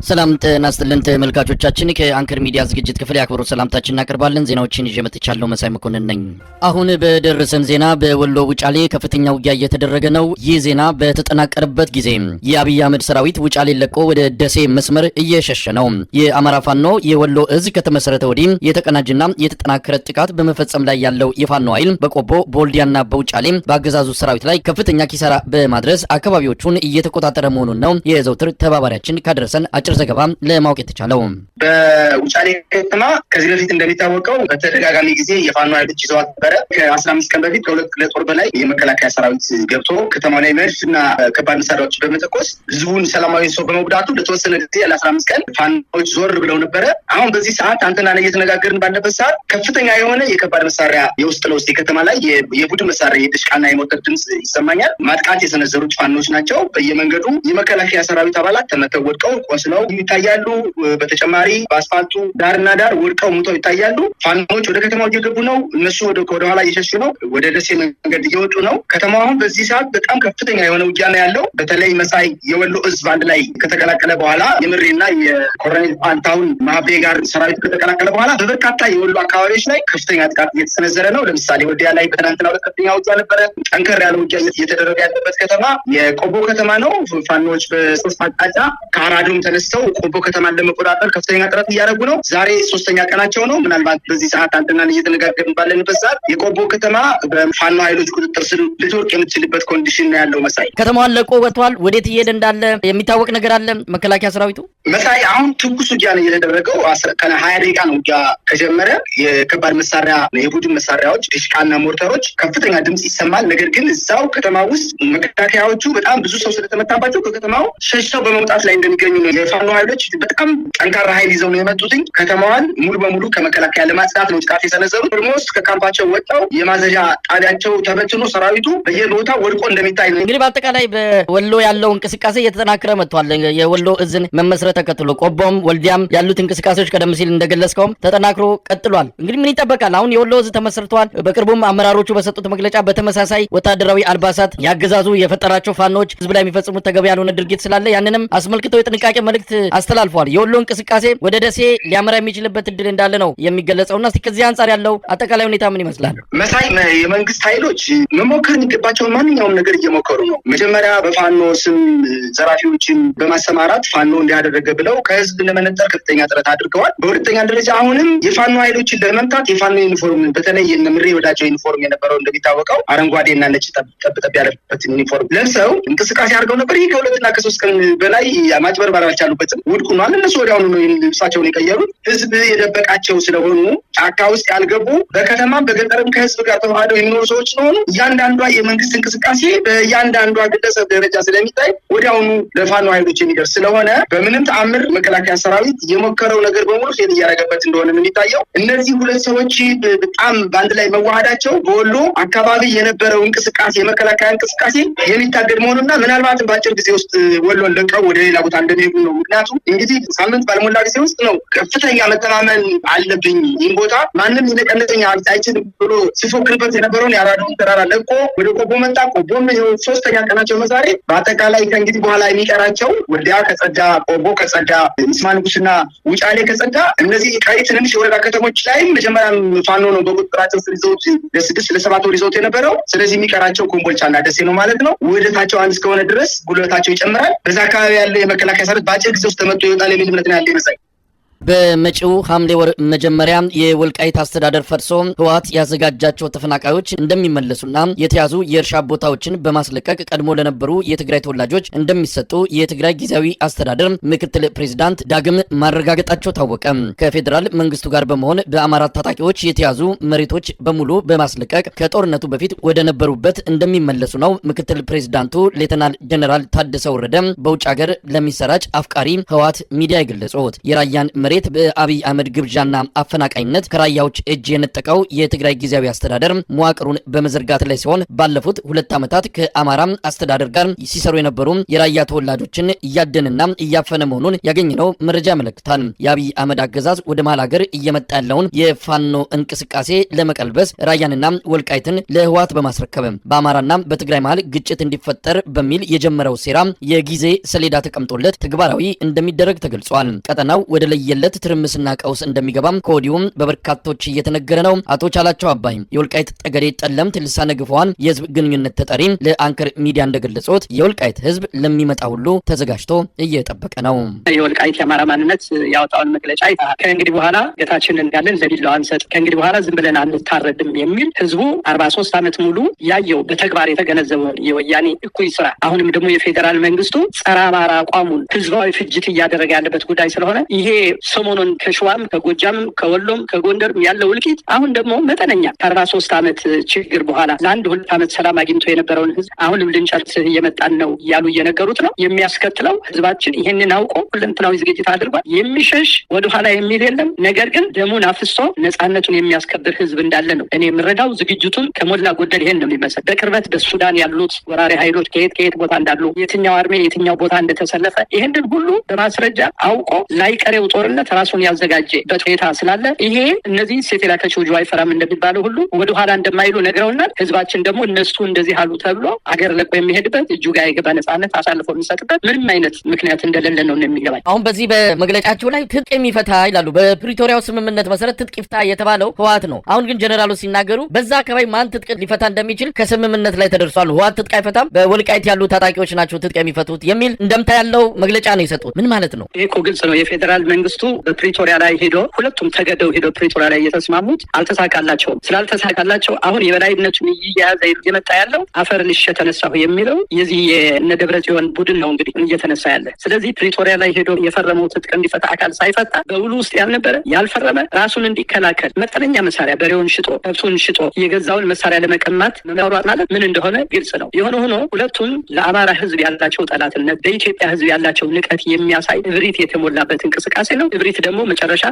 ሰላም ጤና ይስጥልን ተመልካቾቻችን፣ ከአንከር ሚዲያ ዝግጅት ክፍል ያክብሮት ሰላምታችንን እናቀርባለን። ዜናዎችን ይዤ መጥቻለሁ። መሳይ መኮንን ነኝ። አሁን በደረሰን ዜና በወሎ ውጫሌ ከፍተኛ ውጊያ እየተደረገ ነው። ይህ ዜና በተጠናቀረበት ጊዜ የአብይ አህመድ ሰራዊት ውጫሌ ለቆ ወደ ደሴ መስመር እየሸሸ ነው። የአማራ ፋኖ የወሎ እዝ ከተመሰረተ ወዲህ የተቀናጀና የተጠናከረ ጥቃት በመፈጸም ላይ ያለው የፋኖ ኃይል በቆቦ በወልዲያና በውጫሌ በአገዛዙ ሰራዊት ላይ ከፍተኛ ኪሳራ በማድረስ አካባቢዎቹን እየተቆጣጠረ መሆኑን ነው የዘውትር ተባባሪያችን ካደረሰን አጭር ዘገባ ለማወቅ የተቻለው። በውጫሌ ከተማ ከዚህ በፊት እንደሚታወቀው በተደጋጋሚ ጊዜ የፋኖ ኃይሎች ይዘዋት ነበረ። ከ15 ቀን በፊት ከሁለት ጦር በላይ የመከላከያ ሰራዊት ገብቶ ከተማው ላይ መድፍና ከባድ መሳሪያዎች በመተኮስ ህዝቡን ሰላማዊ ሰው በመጉዳቱ ለተወሰነ ጊዜ ለ15 ቀን ፋኖች ዞር ብለው ነበረ። አሁን በዚህ ሰዓት አንተና ላይ እየተነጋገርን ባለበት ሰዓት ከፍተኛ የሆነ የከባድ መሳሪያ የውስጥ ለውስጥ የከተማ ላይ የቡድን መሳሪያ የድሽቃና የሞተር ድምጽ ይሰማኛል። ማጥቃት የሰነዘሩት ፋኖች ናቸው። በየመንገዱ የመከላከያ ሰራዊት አባላት ተመተው ወድቀው ቆስለው ይታያሉ። በተጨማሪ በአስፋልቱ ዳርና ዳር ወድቀው ሙተው ይታያሉ። ፋኖች ወደ ከተማው እየገቡ ነው። እነሱ ወደ ኋላ እየሸሹ ነው። ወደ ደሴ መንገድ እየወጡ ነው። ከተማው አሁን በዚህ ሰዓት በጣም ከፍተኛ የሆነ ውጊያ ነው ያለው። በተለይ መሳይ የወሎ እዝ በአንድ ላይ ከተቀላቀለ በኋላ የምሬና የኮሎኔል ፋንታሁን ማህቤ ጋር ሰራዊት ከተቀላቀለ በኋላ በበርካታ የወሎ አካባቢዎች ላይ ከፍተኛ ጥቃት እየተሰነዘረ ነው። ለምሳሌ ወልዲያ ላይ በትናንትና ሁለት ከፍተኛ ውጊያ ነበረ። ጠንከር ያለ ውጊያ እየተደረገ ያለበት ከተማ የቆቦ ከተማ ነው። ፋኖች በሶስት አቅጣጫ ከአራዱም ተነስተው ቆቦ ከተማን ለመቆጣጠር ከፍተኛ ጥረት እያደረጉ ነው። ዛሬ 3ኛ ቀናቸው ነው። ምናልባት በዚህ ሰዓት አንተና እየተነጋገርን ባለንበት ሰዓት የቆቦ ከተማ በፋኖ ኃይሎች ቁጥጥር ስር ልትወርቅ የምትችልበት ኮንዲሽን ነው ያለው። መሳይ ከተማዋን ለቆ ወጥቷል። ወዴት እየሄደ እንዳለ የሚታወቅ ነገር አለ? መከላከያ ሰራዊቱ መሳይ አሁን ትኩስ ውጊያ ነው እየተደረገው። 20 ደቂቃ ነው ውጊያ ከጀመረ። የከባድ መሳሪያ የቡድን መሳሪያዎች ዲሽቃና ሞርተሮች ከፍተኛ ድምጽ ይሰማል። ነገር ግን እዛው ከተማ ውስጥ መከላከያዎቹ በጣም ብዙ ሰው ስለተመታባቸው ከከተማው ሸሽተው በመውጣት ላይ እንደሚገኙ ነው። የፋኖ ኃይሎች በጣም ጠንካራ ኃይል ይዘው ነው የመጡትኝ። ከተማዋን ሙሉ በሙሉ ከመከላከያ ለማጽዳት ነው ጥቃት የሰነዘሩት። ኦልሞስት ከካምፓቸው ወጣው የማዘዣ ጣቢያቸው ተበትኖ ሰራዊቱ በየቦታው ወድቆ እንደሚታይ ነው። እንግዲህ በአጠቃላይ በወሎ ያለው እንቅስቃሴ እየተጠናከረ መጥቷል። የወሎ እዝን መመስረት ተከትሎ ቆቦም ወልዲያም ያሉት እንቅስቃሴዎች ቀደም ሲል እንደገለጽከውም ተጠናክሮ ቀጥሏል። እንግዲህ ምን ይጠበቃል? አሁን የወሎ እዝ ተመስርቷል። በቅርቡም አመራሮቹ በሰጡት መግለጫ በተመሳሳይ ወታደራዊ አልባሳት ያገዛዙ የፈጠራቸው ፋኖች ህዝብ ላይ የሚፈጽሙት ተገቢ ያልሆነ ድርጊት ስላለ ያንንም አስመልክተው የጥንቃቄ መልእክት አስተላልፏል። የወሎ እንቅስቃሴ ወደ ደሴ ሊያመራ የሚችልበት እድል እንዳለ ነው የሚገለጸውና እስቲ ከዚህ አንጻር ያለው አጠቃላይ ሁኔታ ምን ይመስላል? መሳይ የመንግስት ኃይሎች መሞከር የሚገባቸው ማንኛውም ነገር እየሞከሩ ነው። መጀመሪያ በፋኖ ስም ዘራፊዎችን በማሰማራት ፋኖ እንዲያደረገ ብለው ከህዝብ ለመነጠር ከፍተኛ ጥረት አድርገዋል። በሁለተኛ ደረጃ አሁንም የፋኖ ኃይሎችን ለመምታት የፋኖ ዩኒፎርም በተለይ የነምሬ ወዳቸው ዩኒፎርም የነበረው እንደሚታወቀው አረንጓዴና ነጭ ጠብጠብ ያለበትን ዩኒፎርም ለብሰው እንቅስቃሴ አድርገው ነበር። ይህ ከ2 እና ከ3 ቀን በላይ ማጭበርበር አልቻሉበትም። ውድቅ ሆኗል። እነሱ ወዲያውኑ ነው ልብሳቸውን የቀየሩት። ህዝብ የደበቃቸው ስለሆኑ ጫካ ውስጥ ያልገቡ በከተማም በገጠርም ከህዝብ ጋር ተዋህደው የሚኖሩ ሰዎች ስለሆኑ እያንዳንዷ የመንግስት እንቅስቃሴ በእያንዳንዷ ግለሰብ ደረጃ ስለሚታይ ወዲያውኑ ለፋኖ ኃይሎች የሚደርስ ስለሆነ በምንም ተአምር መከላከያ ሰራዊት የሞከረው ነገር በሙሉ ሴት እያደረገበት እንደሆነ ነው የሚታየው። እነዚህ ሁለት ሰዎች በጣም በአንድ ላይ መዋሃዳቸው በወሎ አካባቢ የነበረው እንቅስቃሴ የመከላከያ እንቅስቃሴ የሚታገድ መሆኑና ምናልባትም በአጭር ጊዜ ውስጥ ወሎን ለቀው ወደ ሌላ ቦታ እንደሚሄዱ ነው። ምክንያቱም እንግዲህ ሳምንት ባልሞላ ጊዜ ውስጥ ነው ከፍተኛ መተማመን አለብኝ ይህን ቦታ ማንም ይነቀንሰኝ አይችልም ብሎ ሲፎክርበት የነበረውን የአራዱን ተራራ ለቆ ወደ ቆቦ መጣ። ቆቦም 3ኛ ቀናቸው መዛሬ። በአጠቃላይ ከእንግዲህ በኋላ የሚቀራቸው ወልዲያ ከጸዳ፣ ቆቦ ከጸዳ፣ ይስማ ንጉስና ውጫሌ ከጸዳ እነዚህ ቀሪ ትንንሽ የወረዳ ከተሞች ላይ መጀመሪያም ፋኖ ነው በቁጥጥራቸው ስር ይዘውት ለ6 ለ7 ወር ይዘውት የነበረው። ስለዚህ የሚቀራቸው ኮምቦልቻና ደሴ ነው ማለት ነው። ውህደታቸው አንድ እስከሆነ ድረስ ጉልበታቸው ይጨምራል። በዛ አካባቢ ያለው የመከላከያ ሰራዊት በአጭር ጊዜ ውስጥ ተመቶ ይወጣል የሚል እምነት ነው ያለ ይመስላል። በመጪው ሐምሌ ወር መጀመሪያ የወልቃይት አስተዳደር ፈርሶ ህወሓት ያዘጋጃቸው ተፈናቃዮች እንደሚመለሱና የተያዙ የእርሻ ቦታዎችን በማስለቀቅ ቀድሞ ለነበሩ የትግራይ ተወላጆች እንደሚሰጡ የትግራይ ጊዜያዊ አስተዳደር ምክትል ፕሬዝዳንት ዳግም ማረጋገጣቸው ታወቀ። ከፌዴራል መንግስቱ ጋር በመሆን በአማራ ታጣቂዎች የተያዙ መሬቶች በሙሉ በማስለቀቅ ከጦርነቱ በፊት ወደ ነበሩበት እንደሚመለሱ ነው ምክትል ፕሬዝዳንቱ ሌተናል ጀነራል ታደሰ ወረደ በውጭ ሀገር ለሚሰራጭ አፍቃሪ ህወሓት ሚዲያ የገለጹት። የራያን መሬት መሬት በአብይ አህመድ ግብዣና አፈናቃይነት ከራያዎች እጅ የነጠቀው የትግራይ ጊዜያዊ አስተዳደር መዋቅሩን በመዘርጋት ላይ ሲሆን ባለፉት 2 ዓመታት ከአማራ አስተዳደር ጋር ሲሰሩ የነበሩ የራያ ተወላጆችን እያደንና እያፈነ መሆኑን ያገኘነው መረጃ ያመለክታል። የአብይ አህመድ አገዛዝ ወደ መሃል ሀገር እየመጣ ያለውን የፋኖ እንቅስቃሴ ለመቀልበስ ራያንና ወልቃይትን ለህወሓት በማስረከብ በአማራና በትግራይ መሃል ግጭት እንዲፈጠር በሚል የጀመረው ሴራ የጊዜ ሰሌዳ ተቀምጦለት ተግባራዊ እንደሚደረግ ተገልጿል። ቀጠናው ወደ ለየለት ትርምስና ቀውስ እንደሚገባም ከወዲሁም በበርካቶች እየተነገረ ነው። አቶ ቻላቸው አባይ የወልቃይት ጠገዴ ጠለምት ልሳነ ግፏን የህዝብ ግንኙነት ተጠሪ ለአንከር ሚዲያ እንደገለጹት የወልቃይት ህዝብ ለሚመጣ ሁሉ ተዘጋጅቶ እየጠበቀ ነው። የወልቃይት የአማራ ማንነት ያወጣውን መግለጫ አይተሃል። ከእንግዲህ በኋላ ገታችንን እንዳለን ለቢላዋ አንሰጥ፣ ከእንግዲህ በኋላ ዝም ብለን አንታረድም የሚል ህዝቡ 43 ዓመት ሙሉ ያየው በተግባር የተገነዘበውን የወያኔ እኩይ ስራ አሁንም ደግሞ የፌዴራል መንግስቱ ጸረ አማራ አቋሙን ህዝባዊ ፍጅት እያደረገ ያለበት ጉዳይ ስለሆነ ይሄ ሰሞኑን ከሸዋም ከጎጃም ከወሎም ከጎንደርም ያለው እልቂት አሁን ደግሞ መጠነኛ ከ43 ዓመት ችግር በኋላ ለ1-2 ዓመት ሰላም አግኝቶ የነበረውን ህዝብ አሁንም ልንጨርስ እየመጣን ነው እያሉ እየነገሩት ነው። የሚያስከትለው ህዝባችን ይሄንን አውቆ ሁለንተናዊ ዝግጅት አድርጓል። የሚሸሽ ወደኋላ የሚል የለም። ነገር ግን ደሙን አፍሶ ነጻነቱን የሚያስከብር ህዝብ እንዳለ ነው እኔ የምረዳው። ዝግጅቱን ከሞላ ጎደል ይሄን ነው የሚመስል። በቅርበት በሱዳን ያሉት ወራሪ ኃይሎች ከየት ቦታ እንዳሉ፣ የትኛው አርሜ የትኛው ቦታ እንደተሰለፈ ይሄንን ሁሉ በማስረጃ አውቆ ላይቀሬው ጦርነት ራሱን ያዘጋጀበት ሁኔታ ስላለ ይሄ እነዚህ ሴት የላከችው ጅዋ አይፈራም እንደሚባለው ሁሉ ወደኋላ እንደማይሉ ነግረውናል። ህዝባችን ደግሞ እነሱ እንደዚህ አሉ ተብሎ አገር ለቆ የሚሄድበት እጁ ጋር የገባ ነጻነት አሳልፎ የሚሰጥበት ምንም አይነት ምክንያት እንደሌለ ነው የሚገባኝ። አሁን በዚህ በመግለጫቸው ላይ ትጥቅ የሚፈታ ይላሉ። በፕሪቶሪያው ስምምነት መሰረት ትጥቅ ይፍታ የተባለው ህወሓት ነው። አሁን ግን ጀነራሉ ሲናገሩ በዛ አካባቢ ማን ትጥቅ ሊፈታ እንደሚችል ከስምምነት ላይ ተደርሷል። ህወሓት ትጥቅ አይፈታም፣ በወልቃይት ያሉ ታጣቂዎች ናቸው ትጥቅ የሚፈቱት የሚል እንደምታ ያለው መግለጫ ነው የሰጡት። ምን ማለት ነው? ይሄ እኮ ግልጽ ነው። የፌዴራል መንግስቱ በፕሪቶሪያ ላይ ሄዶ ሁለቱም ተገደው ሄዶ ፕሪቶሪያ ላይ እየተስማሙት አልተሳካላቸውም። ስላልተሳካላቸው አሁን የበላይነቱን እየያዘ እየመጣ ያለው አፈር ልሼ ተነሳሁ የሚለው የዚህ የእነ ደብረጽዮን ቡድን ነው እንግዲህ እየተነሳ ያለ። ስለዚህ ፕሪቶሪያ ላይ ሄዶ የፈረመው ትጥቅ እንዲፈታ አካል ሳይፈታ በውሉ ውስጥ ያልነበረ ያልፈረመ ራሱን እንዲከላከል መጠነኛ መሳሪያ በሬውን ሽጦ ከብቱን ሽጦ የገዛውን መሳሪያ ለመቀማት መሯሯጥ ማለት ምን እንደሆነ ግልጽ ነው። የሆነ ሆኖ ሁለቱም ለአማራ ህዝብ ያላቸው ጠላትነት፣ በኢትዮጵያ ህዝብ ያላቸው ንቀት የሚያሳይ እብሪት የተሞላበት እንቅስቃሴ ነው። እብሪት ደግሞ መጨረሻ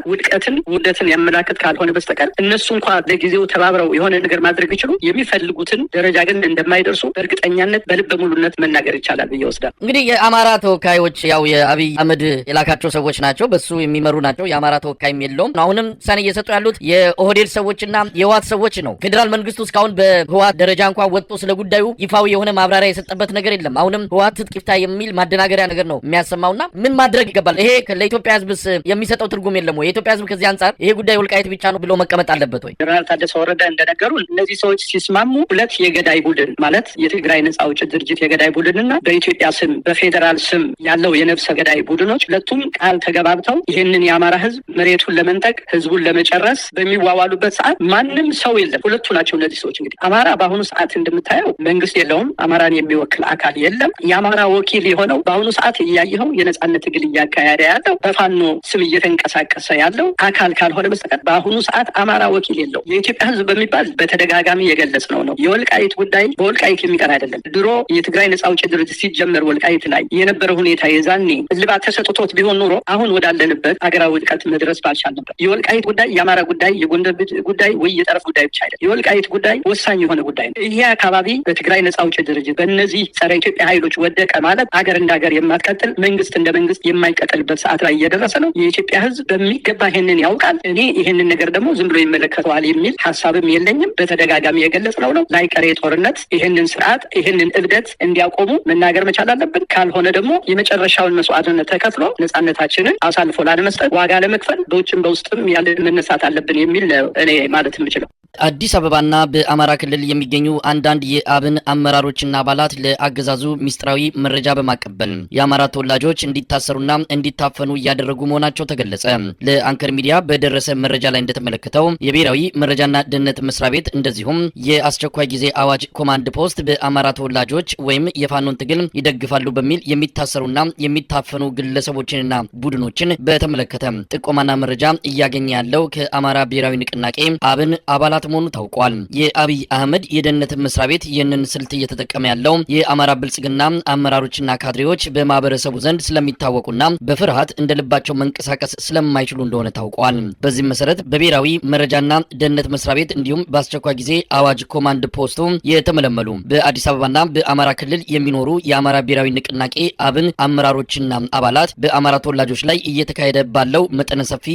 ውርደትን ያመላክት ካልሆነ በስተቀር እነሱ እንኳ ለጊዜው ተባብረው የሆነ ነገር ማድረግ ይችሉ የሚፈልጉትን ደረጃ ግን እንደማይደርሱ በእርግጠኛነት በልበ ሙሉነት መናገር ይቻላል ብዬ ወስዳለሁ። እንግዲህ የአማራ ተወካዮች ያው የአብይ አህመድ የላካቸው ሰዎች ናቸው፣ በሱ የሚመሩ ናቸው። የአማራ ተወካይም የለውም። አሁንም ውሳኔ እየሰጡ ያሉት የኦህዴድ ሰዎችና የህወሓት ሰዎች ነው። ፌዴራል መንግስቱ እስካሁን በህወሓት ደረጃ እንኳን ወጥቶ ስለ ጉዳዩ ይፋዊ የሆነ ማብራሪያ የሰጠበት ነገር የለም። አሁንም ህወሓት ትጥቅ ይፍታ የሚል ማደናገሪያ ነገር ነው የሚያሰማውና ምን ማድረግ ይገባል? ይሄ ለኢትዮጵያ ህዝብስ የሚሰጠው ትርጉም የለም ወይ? የኢትዮጵያ ህዝብ ከዚህ አንጻር ይሄ ጉዳይ ወልቃይት ብቻ ነው ብሎ መቀመጥ አለበት ወይ? ጀነራል ታደሰ ወረደ እንደነገሩ እነዚህ ሰዎች ሲስማሙ ሁለት የገዳይ ቡድን ማለት የትግራይ ነጻ አውጪ ድርጅት የገዳይ ቡድንና በኢትዮጵያ ስም በፌዴራል ስም ያለው የነፍሰ ገዳይ ቡድኖች ሁለቱም ቃል ተገባብተው ይህንን የአማራ ህዝብ መሬቱን ለመንጠቅ ህዝቡን ለመጨረስ በሚዋዋሉበት ሰዓት ማንም ሰው የለም። ሁለቱ ናቸው እነዚህ ሰዎች። እንግዲህ አማራ በአሁኑ ሰዓት እንደምታየው መንግስት የለውም። አማራን የሚወክል አካል የለም። የአማራ ወኪል የሆነው በአሁኑ ሰዓት እያየኸው የነጻነት ትግል እያካሄደ ያለው በፋኖ ስም እየተንቀሳቀሰ ያለው አካል ካልሆነ በስተቀር በአሁኑ ሰዓት አማራ ወኪል የለው። የኢትዮጵያ ህዝብ በሚባል በተደጋጋሚ የገለጽ ነው። የወልቃይት ጉዳይ በወልቃይት የሚቀር አይደለም። ድሮ የትግራይ ነጻ አውጪ ድርጅት ሲጀመር ወልቃይት ላይ የነበረ ሁኔታ የዛኔ እልባት ተሰጥቶት ቢሆን ኑሮ አሁን ወዳለንበት ሀገራዊ ውድቀት መድረስ ባልቻል ነበር። የወልቃይት ጉዳይ የአማራ ጉዳይ፣ የጎንደር ጉዳይ ወይ የጠረፍ ጉዳይ ብቻ አይደለም። የወልቃይት ጉዳይ ወሳኝ የሆነ ጉዳይ ነው። ይሄ አካባቢ በትግራይ ነጻ አውጪ ድርጅት በእነዚህ ጸረ ኢትዮጵያ ኃይሎች ወደቀ ማለት ሀገር እንደ ሀገር የማትቀጥል መንግስት እንደ መንግስት የማይቀጥልበት ሰዓት ላይ እየደረሰ ነው። የኢትዮጵያ ህዝብ በሚገባ ይሄንን ያውቃል። እኔ ይሄንን ነገር ደግሞ ዝም ብሎ ይመለከተዋል የሚል ሀሳብም የለኝም። በተደጋጋሚ የገለጽ ነው ላይቀሬ ጦርነት ይሄንን ስርዓት ይሄንን እብደት እንዲያቆሙ መናገር መቻል አለብን። ካልሆነ ደግሞ የመጨረሻውን መስዋዕትነት ተከፍሎ ነጻነታችንን አሳልፎ ላለመስጠት ዋጋ ለመክፈል በውጭም በውስጥም ያለን መነሳት አለብን የሚል እኔ ማለት የምችለው። አዲስ አበባና በአማራ ክልል የሚገኙ አንዳንድ የአብን አመራሮችና አባላት ለአገዛዙ ሚስጥራዊ መረጃ በማቀበል የአማራ ተወላጆች እንዲታሰሩና እንዲታፈኑ እያደረጉ መሆናቸው ተገለጸ። ለአንከር ሚዲያ በደረሰ መረጃ ላይ እንደተመለከተው የብሔራዊ መረጃና ደህንነት መስሪያ ቤት እንደዚሁም የአስቸኳይ ጊዜ አዋጅ ኮማንድ ፖስት በአማራ ተወላጆች ወይም የፋኖን ትግል ይደግፋሉ በሚል የሚታሰሩና የሚታፈኑ ግለሰቦችንና ቡድኖችን በተመለከተ ጥቆማና መረጃ እያገኘ ያለው ከአማራ ብሔራዊ ንቅናቄ አብን አባላት ስጋት መሆኑ ታውቋል። የአብይ አህመድ የደህንነት መስሪያ ቤት ይህንን ስልት እየተጠቀመ ያለው የአማራ ብልጽግና አመራሮችና ካድሬዎች በማህበረሰቡ ዘንድ ስለሚታወቁና በፍርሃት እንደልባቸው መንቀሳቀስ ስለማይችሉ እንደሆነ ታውቋል። በዚህም መሰረት በብሔራዊ መረጃና ደህንነት መስሪያ ቤት እንዲሁም በአስቸኳይ ጊዜ አዋጅ ኮማንድ ፖስቱ የተመለመሉ በአዲስ አበባና በአማራ ክልል የሚኖሩ የአማራ ብሔራዊ ንቅናቄ አብን አመራሮችና አባላት በአማራ ተወላጆች ላይ እየተካሄደ ባለው መጠነ ሰፊ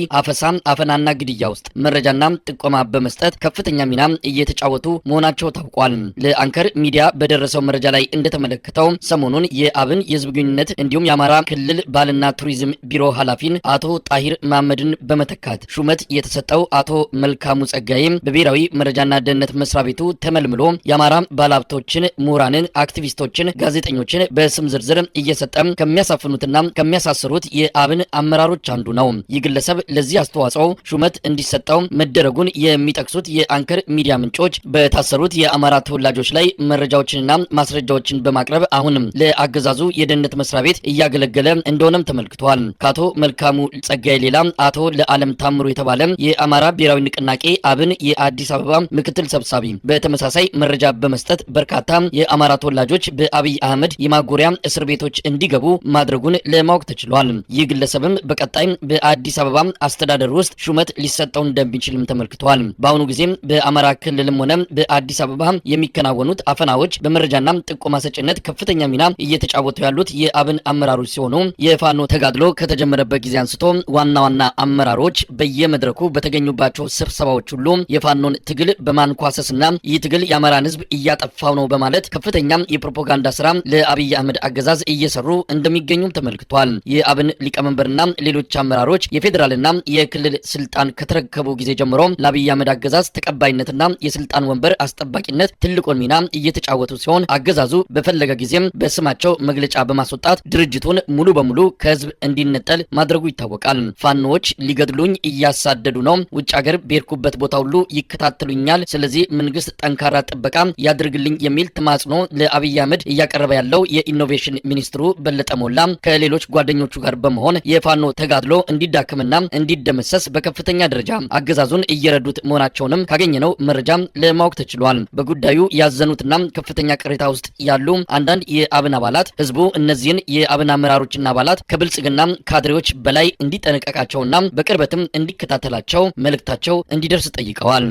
አፈናና ግድያ ውስጥ መረጃና ጥቆማ በመስጠት ከፍተኛ ሚና እየተጫወቱ መሆናቸው ታውቋል። ለአንከር ሚዲያ በደረሰው መረጃ ላይ እንደተመለከተው ሰሞኑን የአብን የህዝብ ግንኙነት እንዲሁም የአማራ ክልል ባልና ቱሪዝም ቢሮ ኃላፊን አቶ ጣሂር መሐመድን በመተካት ሹመት የተሰጠው አቶ መልካሙ ጸጋዬ በብሔራዊ መረጃና ደህንነት መስሪያ ቤቱ ተመልምሎ የአማራ ባለሀብቶችን፣ ምሁራንን፣ አክቲቪስቶችን፣ ጋዜጠኞችን በስም ዝርዝር እየሰጠ ከሚያሳፍኑትና ከሚያሳስሩት የአብን አመራሮች አንዱ ነው። ይህ ግለሰብ ለዚህ አስተዋጽኦ ሹመት እንዲሰጠው መደረጉን የሚጠቅሱት የአንከር ሚዲያ ምንጮች በታሰሩት የአማራ ተወላጆች ላይ መረጃዎችንና ማስረጃዎችን በማቅረብ አሁንም ለአገዛዙ የደህንነት መስሪያ ቤት እያገለገለ እንደሆነም ተመልክቷል። ከአቶ መልካሙ ጸጋዬ ሌላ አቶ ለዓለም ታምሩ የተባለ የአማራ ብሔራዊ ንቅናቄ አብን የአዲስ አበባ ምክትል ሰብሳቢ በተመሳሳይ መረጃ በመስጠት በርካታ የአማራ ተወላጆች በአብይ አህመድ የማጎሪያ እስር ቤቶች እንዲገቡ ማድረጉን ለማወቅ ተችሏል። ይህ ግለሰብም በቀጣይ በአዲስ አበባ አስተዳደር ውስጥ ሹመት ሊሰጠው እንደሚችልም ተመልክቷል። በአሁኑ ጊዜም በአማራ ክልልም ሆነ በአዲስ አበባ የሚከናወኑት አፈናዎች በመረጃና ጥቆማ ሰጭነት ከፍተኛ ሚና እየተጫወቱ ያሉት የአብን አመራሮች ሲሆኑ የፋኖ ተጋድሎ ከተጀመረበት ጊዜ አንስቶ ዋና ዋና አመራሮች በየመድረኩ በተገኙባቸው ስብሰባዎች ሁሉ የፋኖን ትግል በማንኳሰስና ይህ ትግል የአማራን ሕዝብ እያጠፋው ነው በማለት ከፍተኛ የፕሮፓጋንዳ ስራ ለአብይ አህመድ አገዛዝ እየሰሩ እንደሚገኙም ተመልክቷል። የአብን ሊቀመንበርና ሌሎች አመራሮች የፌዴራልና የክልል ስልጣን ከተረከቡ ጊዜ ጀምሮ ለአብይ አህመድ አገዛዝ ተቀባይነትና የስልጣን ወንበር አስጠባቂነት ትልቁን ሚና እየተጫወቱ ሲሆን አገዛዙ በፈለገ ጊዜም በስማቸው መግለጫ በማስወጣት ድርጅቱን ሙሉ በሙሉ ከህዝብ እንዲነጠል ማድረጉ ይታወቃል። ፋኖዎች ሊገድሉኝ እያሳደዱ ነው፣ ውጭ ሀገር በሄድኩበት ቦታ ሁሉ ይከታተሉኛል፣ ስለዚህ መንግስት ጠንካራ ጥበቃ ያድርግልኝ የሚል ተማጽኖ ለአብይ አህመድ እያቀረበ ያለው የኢኖቬሽን ሚኒስትሩ በለጠ ሞላ ከሌሎች ጓደኞቹ ጋር በመሆን የፋኖ ተጋድሎ እንዲዳክምና እንዲደመሰስ በከፍተኛ ደረጃ አገዛዙን እየረዱት መሆናቸውንም ካገኘነው መረጃ ለማወቅ ተችሏል። በጉዳዩ ያዘኑትና ከፍተኛ ቅሬታ ውስጥ ያሉ አንዳንድ የአብን አባላት ህዝቡ እነዚህን የአብን አመራሮችና አባላት ከብልጽግና ካድሬዎች በላይ እንዲጠነቀቃቸውና በቅርበትም እንዲከታተላቸው መልእክታቸው እንዲደርስ ጠይቀዋል።